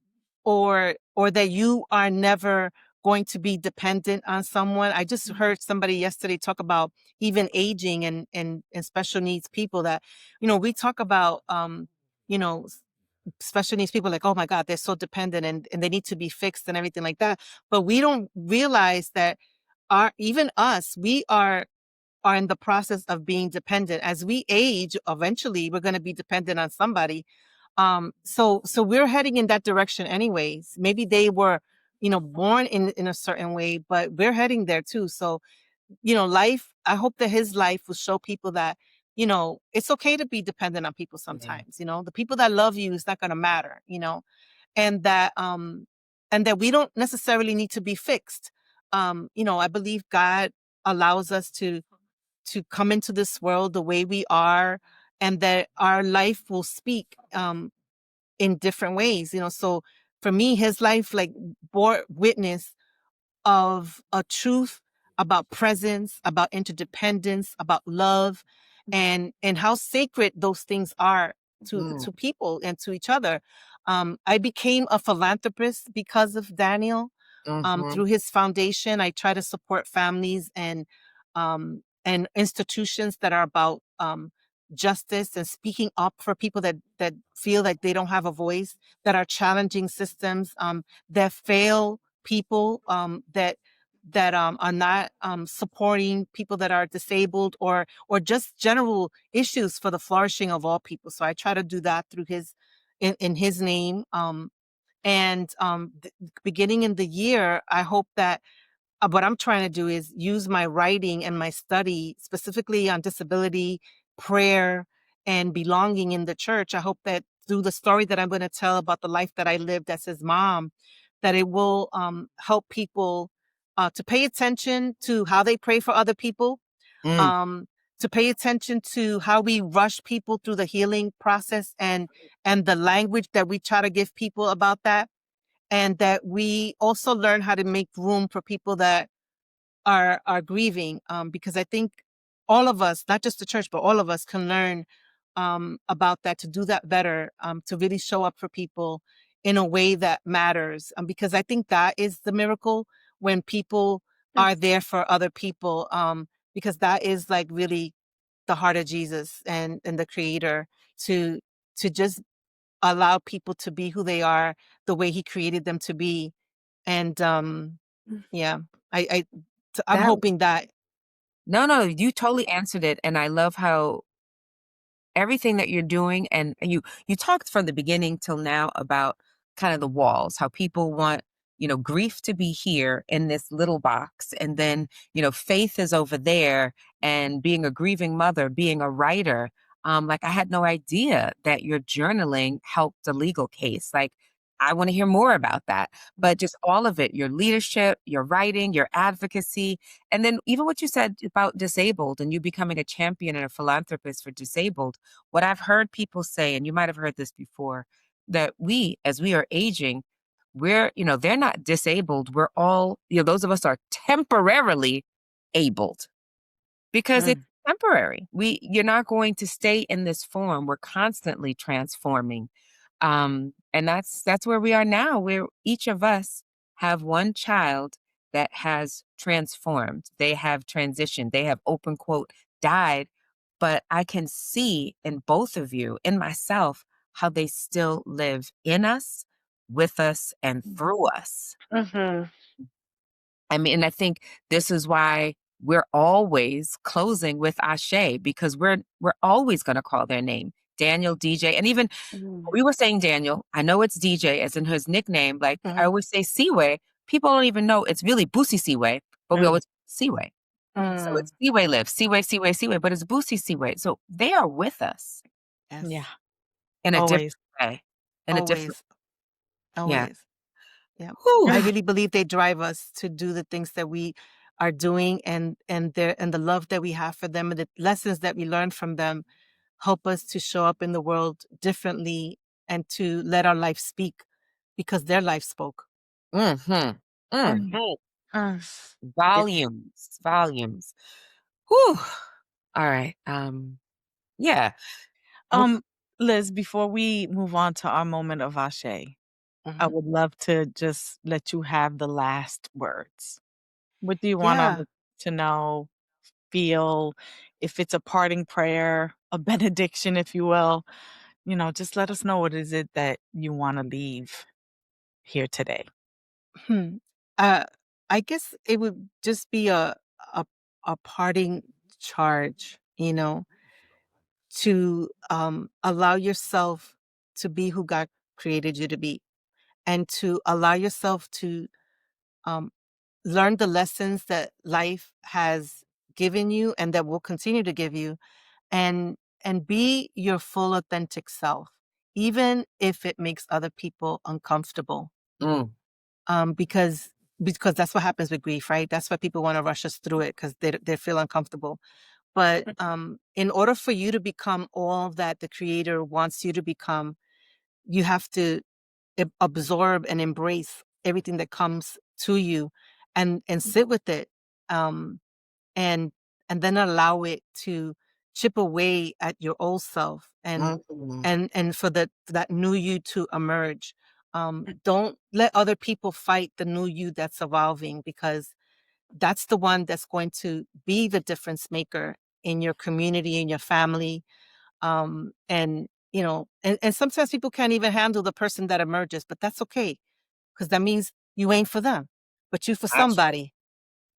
or that you are never going to be dependent on someone. I just heard somebody yesterday talk about even aging and special needs people, that we talk about you know special needs people like, oh my God, they're so dependent, and they need to be fixed and everything like that. But we don't realize that even us, we are in the process of being dependent. As we age, eventually we're going to be dependent on somebody. So we're heading in that direction anyways. Maybe they were, born in a certain way, but we're heading there too. So, life, I hope that his life will show people that, it's okay to be dependent on people sometimes. The people that love you is not going to matter, and that we don't necessarily need to be fixed. I believe God allows us to come into this world the way we are, and that our life will speak in different ways. So for me, his life like bore witness of a truth about presence, about interdependence, about love, and how sacred those things are to people and to each other. I became a philanthropist because of Daniel. Through his foundation, I try to support families and institutions that are about justice and speaking up for people that feel like they don't have a voice, that are challenging systems, that fail people, that are not supporting people that are disabled, or just general issues for the flourishing of all people. So I try to do that through in his name. And beginning in the year, I hope that what I'm trying to do is use my writing and my study specifically on disability, prayer, and belonging in the church. I hope that through the story that I'm going to tell about the life that I lived as his mom, that it will help people to pay attention to how they pray for other people, to pay attention to how we rush people through the healing process, and the language that we try to give people about that, and that we also learn how to make room for people that are grieving, because I think all of us, not just the church, but all of us can learn about that, to do that better, to really show up for people in a way that matters, because I think that is the miracle, when people are there for other people, because that is like really the heart of Jesus and the Creator, to just allow people to be who they are, the way He created them to be. And yeah, I'm That hoping that. no, you totally answered it, and I love how everything that you're doing, and you talked from the beginning till now about kind of the walls, how people want, grief to be here in this little box, and then, faith is over there, and being a grieving mother, being a writer. Like, I had no idea that your journaling helped a legal case. Like, I want to hear more about that. But just all of it, your leadership, your writing, your advocacy, and then even what you said about disabled and you becoming a champion and a philanthropist for disabled. What I've heard people say, and you might have heard this before, that as we are aging, they're not disabled. We're all, those of us are temporarily abled, because it's temporary. You're not going to stay in this form. We're constantly transforming. And that's where we are now, where each of us have one child that has transformed. They have transitioned. They have, open quote, died. But I can see in both of you, in myself, how they still live in us, with us, and through us. I mean, and I think this is why we're always closing with Aché, because we're always going to call their name. Daniel, DJ, and even we were saying Daniel, I know it's DJ as in his nickname. Like I always say Seaway. People don't even know it's really Boosie Seaway, but we always Seaway. So it's Seaway live, Seaway, Seaway, Seaway, but it's Boosie Seaway. So they are with us. Yes. Yeah. In a Always. different way. In a different, Always. Yeah. Whew. I really believe they drive us to do the things that we are doing, and the love that we have for them, and the lessons that we learn from them help us to show up in the world differently, and to let our life speak, because their life spoke. Volumes. Whew. All right. Yeah. Liz, before we move on to our moment of Aché, I would love to just let you have the last words. What do you want Yeah. to know, feel, if it's a parting prayer, a benediction, if you will? Just let us know, what is it that you want to leave here today? I guess it would just be a, a parting charge, to allow yourself to be who God created you to be, and to allow yourself to um, learn the lessons that life has given you and that will continue to give you, and be your full authentic self, even if it makes other people uncomfortable. Mm. Because because that's what happens with grief, right? That's why people want to rush us through it, because they feel uncomfortable. But in order for you to become all that the Creator wants you to become, you have to absorb and embrace everything that comes to you, and sit with it, and then allow it to chip away at your old self, and for that new you to emerge. Don't let other people fight the new you that's evolving, because that's the one that's going to be the difference maker in your community, in your family. And and sometimes people can't even handle the person that emerges, but that's okay, because that means you ain't for them, but you for Gotcha. somebody.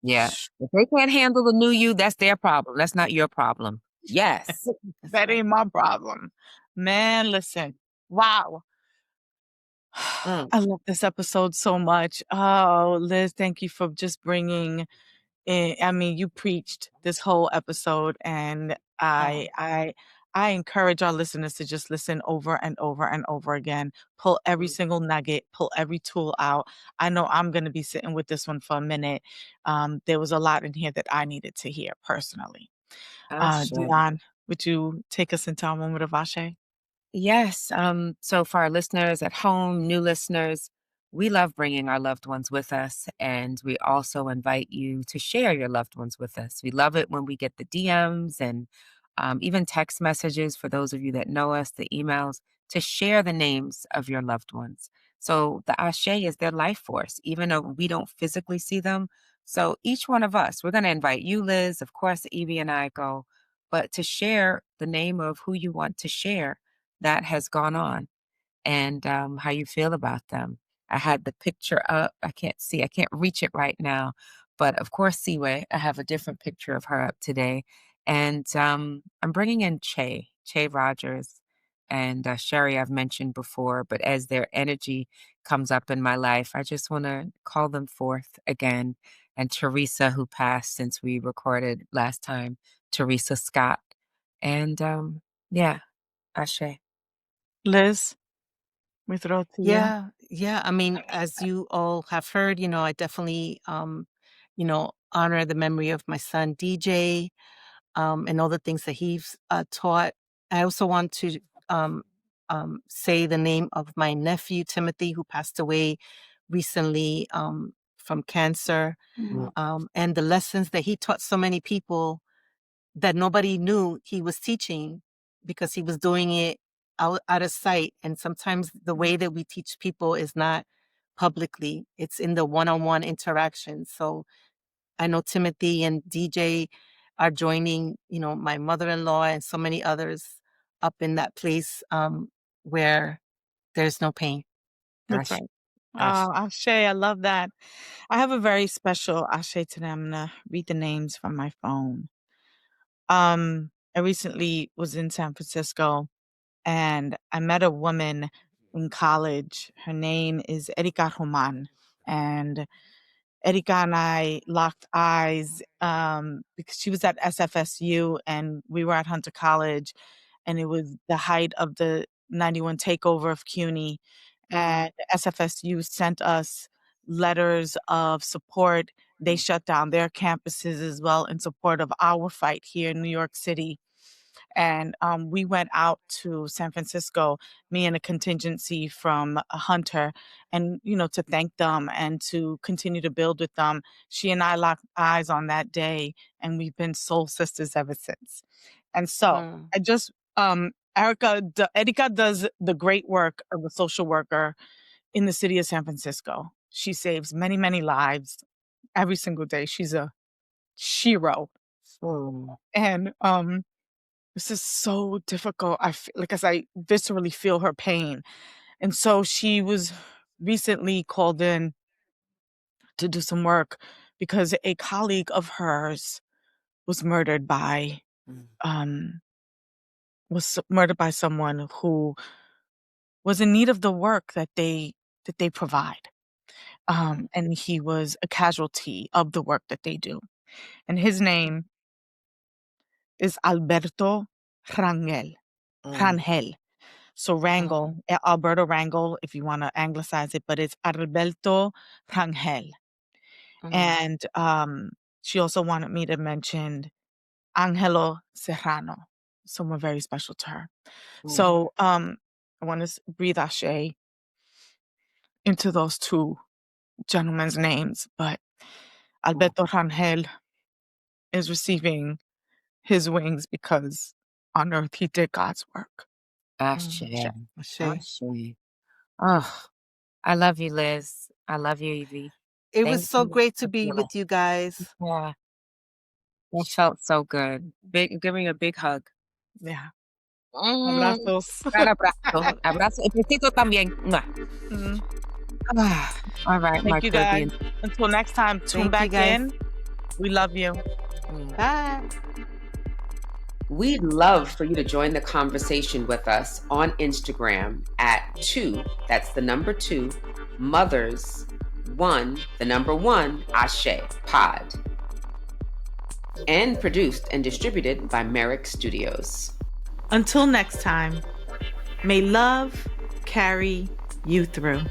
Yeah. If they can't handle the new you, that's their problem. That's not your problem. Yes. That ain't my problem. Man, listen. Wow. I love this episode so much. Oh, Liz, thank you for just bringing in. I mean, you preached this whole episode, and I encourage our listeners to just listen over and over and over again. Pull every single nugget, pull every tool out. I know I'm going to be sitting with this one for a minute. There was a lot in here that I needed to hear personally. Ashe. Dionne, would you take us into our moment of Aché? Yes. So for our listeners at home, new listeners, we love bringing our loved ones with us, and we also invite you to share your loved ones with us. We love it when we get the DMs and even text messages for those of you that know us, the emails, to share the names of your loved ones. So the Aché is their life force, even though we don't physically see them. So each one of us, we're going to invite you, Liz, of course, Evie and I go, but to share the name of who you want to share that has gone on, and how you feel about them. I had the picture up. I can't reach it right now. But of course, Siwe, I have a different picture of her up today. And I'm bringing in Che Rogers, and Sherry I've mentioned before, but as their energy comes up in my life, I just want to call them forth again. And Teresa, who passed since we recorded last time, Teresa Scott. And yeah, Ashe. Liz, we throw it to you. Yeah. I mean, as you all have heard, I definitely, honor the memory of my son, DJ, and all the things that he's taught. I also want to say the name of my nephew, Timothy, who passed away recently from cancer, and the lessons that he taught so many people that nobody knew he was teaching, because he was doing it out of sight. And sometimes the way that we teach people is not publicly, it's in the one-on-one interaction. So I know Timothy and DJ are joining, my mother-in-law and so many others up in that place where there's no pain. That's Ashe. right. Ashe. Aché, I love that. I have a very special Aché today. I'm gonna read the names from my phone. I recently was in San Francisco, and I met a woman in college. Her name is Erika Roman, and Erika and I locked eyes because she was at SFSU and we were at Hunter College, and it was the height of the 91 takeover of CUNY. And SFSU sent us letters of support. They shut down their campuses as well in support of our fight here in New York City. And we went out to San Francisco, me and a contingency from Hunter, and to thank them and to continue to build with them. She and I locked eyes on that day, and we've been soul sisters ever since. And so I just Erika does the great work of a social worker in the city of San Francisco. She saves many, many lives every single day. She's a hero. And this is so difficult. I feel like, as I viscerally feel her pain. And so she was recently called in to do some work because a colleague of hers was murdered by someone who was in need of the work that they provide. And he was a casualty of the work that they do. And his name is Alberto Rangel. Rangel. So Alberto Rangel, if you want to anglicize it, but it's Alberto Rangel. And she also wanted me to mention Angelo Serrano, someone very special to her. So I want to breathe Aché into those two gentlemen's names, but Alberto Rangel is receiving his wings because on earth he did God's work. Aché. Aché. Aché. Oh, I love you, Liz. I love you, Evie. It Thank was so you great to for be being with you guys. Yeah. It felt so good. Give me a big hug. Yeah. Mm, Abrazos. gran abrazo. Abrazo. Y besito también. Mwah. Mm. All right, my Thank you, guys. Caribbean. Until next time, tune Thank you, back guys. in. We love you. Bye. We'd love for you to join the conversation with us on Instagram at 2, that's the number 2, mothers, 1, the number 1, Aché Pod. And produced and distributed by Merrick Studios. Until next time, may love carry you through.